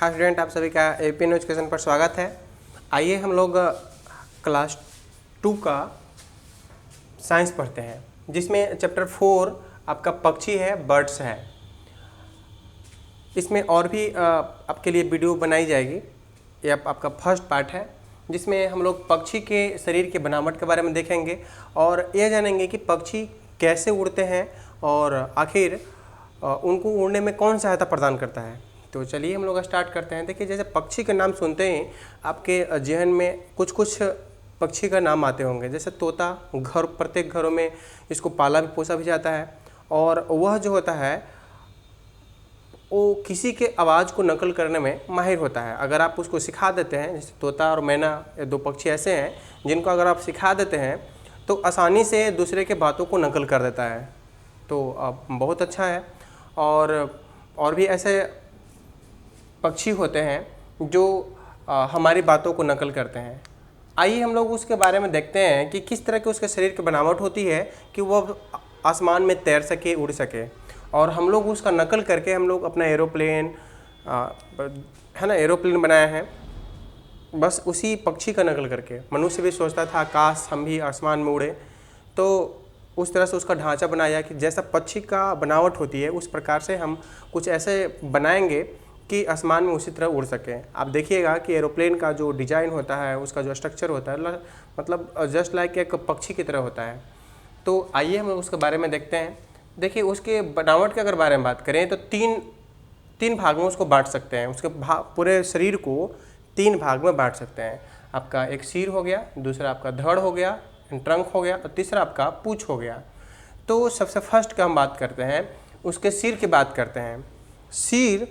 Hi student, आप सभी का एपीएन एजुकेशन पर स्वागत है। आइए हम लोग क्लास 2 का साइंस पढ़ते हैं, जिसमें चैप्टर 4 आपका पक्षी है, बर्ड्स है। इसमें और भी आपके लिए वीडियो बनाई जाएगी। ये आपका फर्स्ट पार्ट है, जिसमें हम लोग पक्षी के शरीर के बनावट के बारे में देखेंगे और यह जानेंगे कि पक्षी कैसे उड़ते हैं और आखिर उनको उड़ने में कौन सहायता प्रदान करता है। तो चलिए हम लोग स्टार्ट करते हैं। देखिए, जैसे पक्षी का नाम सुनते ही आपके जहन में कुछ पक्षी का नाम आते होंगे। जैसे तोता, प्रत्येक घरों में इसको पाला भी पोसा भी जाता है और वह जो होता है वो किसी के आवाज़ को नकल करने में माहिर होता है। अगर आप उसको सिखा देते हैं, जैसे तोता और मैना, ये दो पक्षी ऐसे हैं जिनको अगर आप सिखा देते हैं तो आसानी से दूसरे के बातों को नकल कर देता है। तो बहुत अच्छा है। और भी ऐसे पक्षी होते हैं जो हमारी बातों को नकल करते हैं। आइए हम लोग उसके बारे में देखते हैं कि किस तरह की उसके शरीर की बनावट होती है कि वह आसमान में तैर सके, उड़ सके। और हम लोग उसका नकल करके हम लोग अपना एरोप्लेन है ना, एरोप्लेन बनाया है बस उसी पक्षी का नकल करके। मनुष्य भी सोचता था काश हम भी आसमान में उड़े, तो उस तरह से उसका ढांचा बनाया कि जैसा पक्षी का बनावट होती है उस प्रकार से हम कुछ ऐसे बनाएंगे कि आसमान में उसी तरह उड़ सकें। आप देखिएगा कि एरोप्लेन का जो डिज़ाइन होता है, उसका जो स्ट्रक्चर होता है, मतलब जस्ट लाइक एक पक्षी की तरह होता है। तो आइए हम उसके बारे में देखते हैं। देखिए, उसके बनावट के अगर बारे में बात करें तो तीन भाग में उसको बांट सकते हैं। उसके पूरे शरीर को 3 भाग में बांट सकते हैं। आपका एक सिर हो गया, दूसरा आपका धड़ हो गया, ट्रंक हो गया, और तीसरा आपका पूँछ हो गया। तो सबसे फर्स्ट का हम बात करते हैं, उसके सिर की बात करते हैं। सिर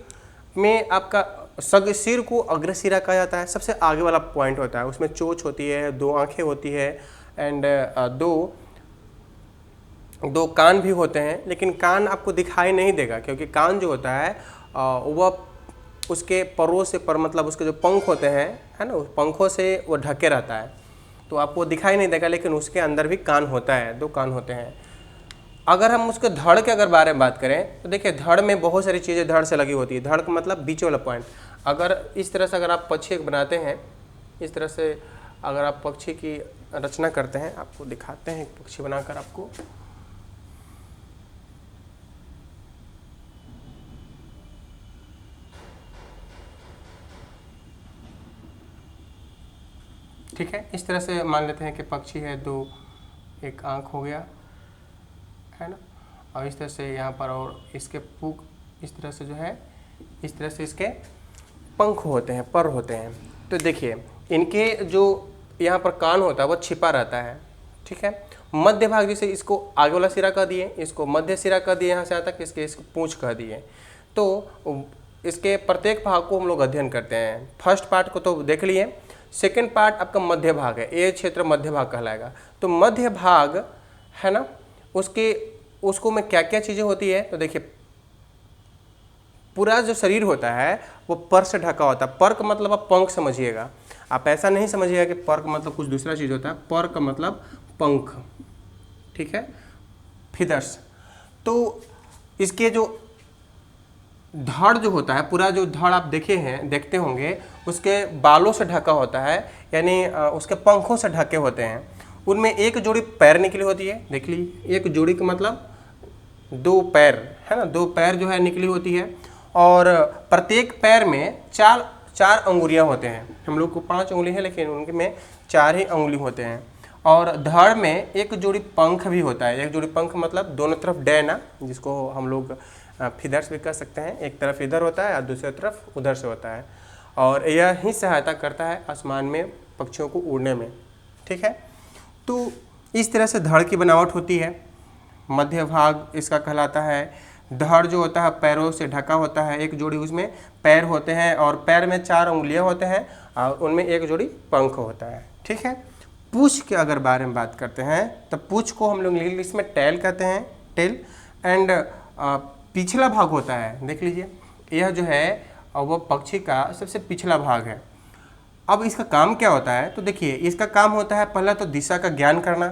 में आपका सिर को अग्रशिरा कहा जाता है। सबसे आगे वाला पॉइंट होता है, उसमें चोंच होती है, 2 आँखें होती है एंड दो कान भी होते हैं। लेकिन कान आपको दिखाई नहीं देगा, क्योंकि कान जो होता है वह उसके परों से मतलब उसके जो पंख होते हैं, है ना, उस पंखों से वो ढके रहता है, तो आपको दिखाई नहीं देगा। लेकिन उसके अंदर भी कान होता है, 2 कान होते हैं। अगर हम उसके धड़ के अगर बारे में बात करें तो देखिए, धड़ में बहुत सारी चीज़ें धड़ से लगी होती है। धड़ का मतलब बीच वाला पॉइंट। अगर इस तरह से अगर आप पक्षी बनाते हैं, इस तरह से अगर आप पक्षी की रचना करते हैं, आपको दिखाते हैं पक्षी बनाकर आपको। ठीक है, इस तरह से मान लेते हैं कि पक्षी है, 2 एक आँख हो गया, है ना, और इस तरह से यहाँ पर, और इसके पूक इस तरह से जो है, इस तरह से इसके पंख होते हैं, पर होते हैं। तो देखिए, इनके जो यहाँ पर कान होता है वो छिपा रहता है। ठीक है, मध्य भाग, जैसे इसको आगे वाला सिरा कह दिए, इसको मध्य सिरा कह दिए, यहाँ से यहाँ तक इसको पूँछ कह दिए। तो इसके प्रत्येक भाग को हम लोग अध्ययन करते हैं। फर्स्ट पार्ट को तो देख लिए, सेकेंड पार्ट आपका मध्य भाग है। ये क्षेत्र मध्य भाग कहलाएगा। तो मध्य भाग है ना, उसको में क्या क्या चीज़ें होती है, तो देखिए, पूरा जो शरीर होता है वो पर से ढका होता है। पर का मतलब आप पंख समझिएगा, आप ऐसा नहीं समझिएगा कि पर का मतलब कुछ दूसरा चीज़ होता है। पर का मतलब पंख, ठीक है, फीदर्स। तो इसके जो धड़ जो होता है, पूरा जो धड़ आप देखते होंगे, उसके बालों से ढका होता है, यानी उसके पंखों से ढके होते हैं। उनमें एक जोड़ी पैर निकली होती है। देख लीजिए, एक जोड़ी का मतलब 2 पैर, है ना, 2 पैर जो है निकली होती है। और प्रत्येक पैर में चार अंगुलियां होते हैं। हम लोग को 5 उंगली है, लेकिन उनके में 4 ही अंगुली होते हैं। और धड़ में एक जोड़ी पंख भी होता है। एक जोड़ी पंख मतलब दोनों तरफ डैना, जिसको हम लोग फीदर्स भी कह सकते हैं। एक तरफ इधर होता है और दूसरी तरफ उधर से होता है, और यह ही सहायता करता है आसमान में पक्षियों को उड़ने में। ठीक है, तो इस तरह से धड़ की बनावट होती है। मध्य भाग इसका कहलाता है। धड़ जो होता है पैरों से ढका होता है, एक जोड़ी उसमें पैर होते हैं, और पैर में 4 उंगलियां होते हैं, और उनमें एक जोड़ी पंख होता है। ठीक है, पूँछ के अगर बारे में बात करते हैं तो पूँछ को हम लोग इंग्लिश में टेल कहते हैं, टेल। एंड पिछला भाग होता है, देख लीजिए, यह जो है वो पक्षी का सबसे पिछला भाग है। अब इसका काम क्या होता है, तो देखिए, इसका काम होता है पहला तो दिशा का ज्ञान करना,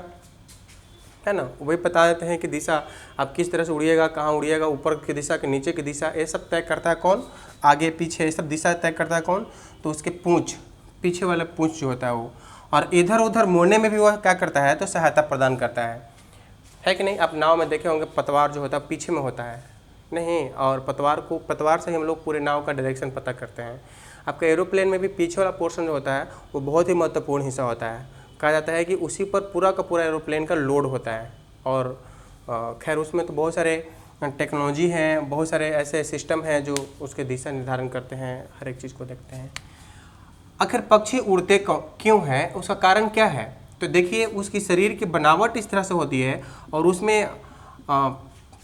है ना, वही बता देते हैं कि दिशा आप किस तरह से उड़िएगा, कहाँ उड़िएगा, ऊपर की दिशा कि नीचे की दिशा, ये सब तय करता है कौन, आगे पीछे ये सब दिशा तय करता है कौन, तो उसके पूंछ, पीछे वाला पूंछ जो होता है वो। और इधर उधर मोड़ने में भी वह क्या करता है, तो सहायता प्रदान करता है कि नहीं। आप नाव में देखे होंगे पतवार जो होता है पीछे में होता है नहीं, और पतवार से ही हम लोग पूरे नाव का डायरेक्शन पता करते हैं। आपका एरोप्लेन में भी पीछे वाला पोर्शन जो होता है वो बहुत ही महत्वपूर्ण हिस्सा होता है। कहा जाता है कि उसी पर पूरा का पूरा एरोप्लेन का लोड होता है। और खैर उसमें तो बहुत सारे टेक्नोलॉजी हैं, बहुत सारे ऐसे सिस्टम हैं जो उसके दिशा निर्धारण करते हैं, हर एक चीज़ को देखते हैं। आखिर पक्षी उड़ते क्यों हैं, उसका कारण क्या है, तो देखिए उसकी शरीर की बनावट इस तरह से होती है और उसमें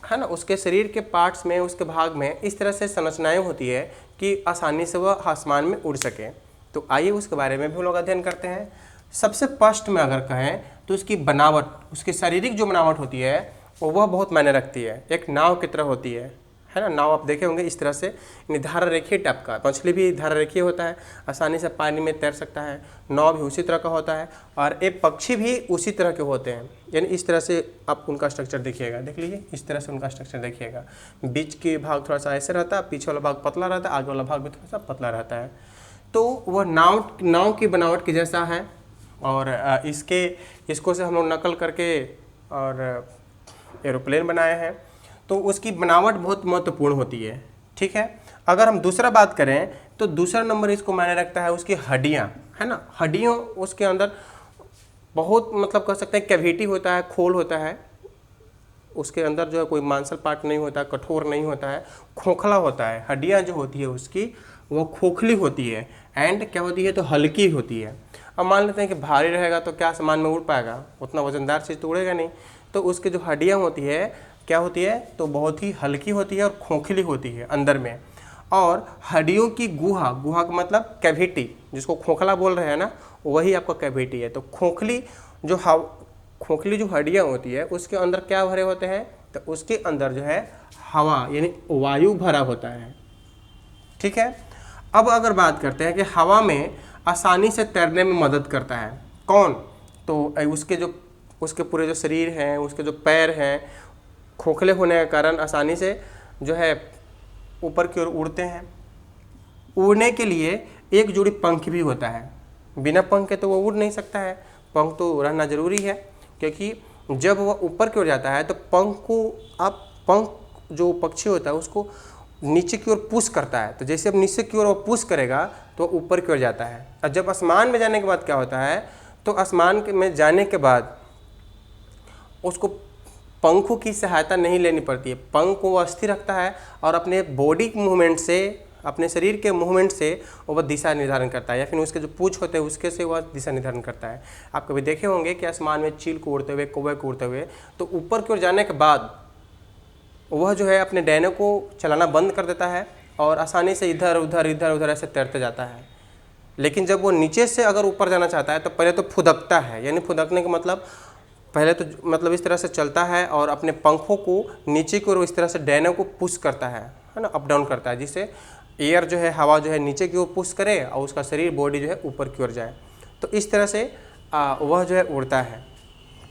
है ना, उसके शरीर के पार्ट्स में, उसके भाग में इस तरह से संरचनाएं होती है कि आसानी से वह आसमान में उड़ सके। तो आइए उसके बारे में भी हम लोग अध्ययन करते हैं। सबसे फर्स्ट में अगर कहें तो उसकी बनावट, उसकी शारीरिक जो बनावट होती है वह बहुत मायने रखती है। एक नाव की तरह होती है ना। नाव आप देखे होंगे इस तरह से धारा रेखीय टाइप का, मछली भी धारा रेखीय होता है, आसानी से पानी में तैर सकता है। नाव भी उसी तरह का होता है और एक पक्षी भी उसी तरह के होते हैं। यानी इस तरह से आप उनका स्ट्रक्चर देखिएगा, देख लीजिए इस तरह से उनका स्ट्रक्चर देखिएगा। बीच के भाग थोड़ा सा ऐसे रहता है, पीछे वाला भाग पतला रहता है, आगे वाला भाग भी थोड़ा सा पतला रहता है। तो वह नाव की बनावट की जैसा है और इसको से हम लोग नकल करके और एरोप्लेन बनाए हैं। तो उसकी बनावट बहुत महत्वपूर्ण होती है, ठीक है। अगर हम दूसरा बात करें तो दूसरा नंबर इसको मायने रखता है उसकी हड्डियाँ, है ना। हड्डियों उसके अंदर बहुत मतलब कह सकते हैं कैविटी होता है, खोल होता है। उसके अंदर जो है कोई मांसल पार्ट नहीं होता, कठोर नहीं होता है, खोखला होता है। हड्डियाँ जो होती है उसकी वो खोखली होती है एंड क्या होती है, तो हल्की होती है। अब मान लेते हैं कि भारी रहेगा तो क्या आसमान में उड़ पाएगा, उतना वजनदार चीज़ तो उड़ेगा नहीं। तो उसकी जो हड्डियाँ होती है क्या होती है, तो बहुत ही हल्की होती है और खोखली होती है अंदर में। और हड्डियों की गुहा का मतलब कैविटी, जिसको खोखला बोल रहे हैं ना, वही आपका कैविटी है। तो खोखली जो हड्डियाँ होती है उसके अंदर क्या भरे होते हैं, तो उसके अंदर जो है हवा यानी वायु भरा होता है, ठीक है। अब अगर बात करते हैं कि हवा में आसानी से तैरने में मदद करता है कौन, तो उसके पूरे जो शरीर हैं, उसके जो पैर हैं, खोखले होने के कारण आसानी से जो है ऊपर की ओर उड़ते हैं। उड़ने के लिए एक जोड़ी पंख भी होता है, बिना पंख के तो वो उड़ नहीं सकता है, पंख तो रहना जरूरी है। क्योंकि जब वह ऊपर की ओर जाता है तो पंख जो पक्षी होता है उसको नीचे की ओर पुश करता है। तो जैसे अब नीचे की ओर वो पुश करेगा तो ऊपर की ओर जाता है। और जब आसमान में जाने के बाद क्या होता है, तो आसमान में जाने के बाद उसको पंखों की सहायता नहीं लेनी पड़ती है। पंख को वह स्थिर रखता है और अपने बॉडी मूवमेंट से, अपने शरीर के मूवमेंट से वह दिशा निर्धारण करता है, या फिर उसके जो पूंछ होते हैं उसके से वह दिशा निर्धारण करता है। आप कभी देखे होंगे कि आसमान में चील को उड़ते हुए, कौवे को उड़ते हुए, तो ऊपर की ओर जाने के बाद वह जो है अपने डैने को चलाना बंद कर देता है और आसानी से इधर उधर ऐसे तैरते जाता है। लेकिन जब वो नीचे से अगर ऊपर जाना चाहता है तो पहले तो फुदकता है। यानी फुदकने का मतलब पहले तो मतलब इस तरह से चलता है और अपने पंखों को नीचे की ओर इस तरह से डैने को पुश करता है ना, अप डाउन करता है, जिससे एयर जो है, हवा जो है नीचे की ओर पुश करे और उसका शरीर, बॉडी जो है ऊपर की ओर जाए। तो इस तरह से वह जो है उड़ता है,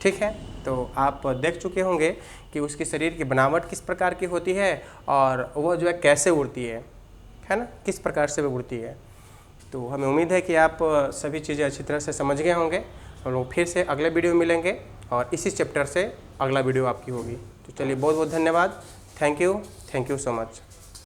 ठीक है। तो आप देख चुके होंगे कि उसके शरीर की बनावट किस प्रकार की होती है और वह जो है कैसे उड़ती है ना, किस प्रकार से वह उड़ती है। तो हमें उम्मीद है कि आप सभी चीज़ें अच्छी तरह से समझ गए होंगे। हम लोग फिर से अगले वीडियो में मिलेंगे और इसी चैप्टर से अगला वीडियो आपकी होगी। तो चलिए, बहुत बहुत धन्यवाद। Thank you so much.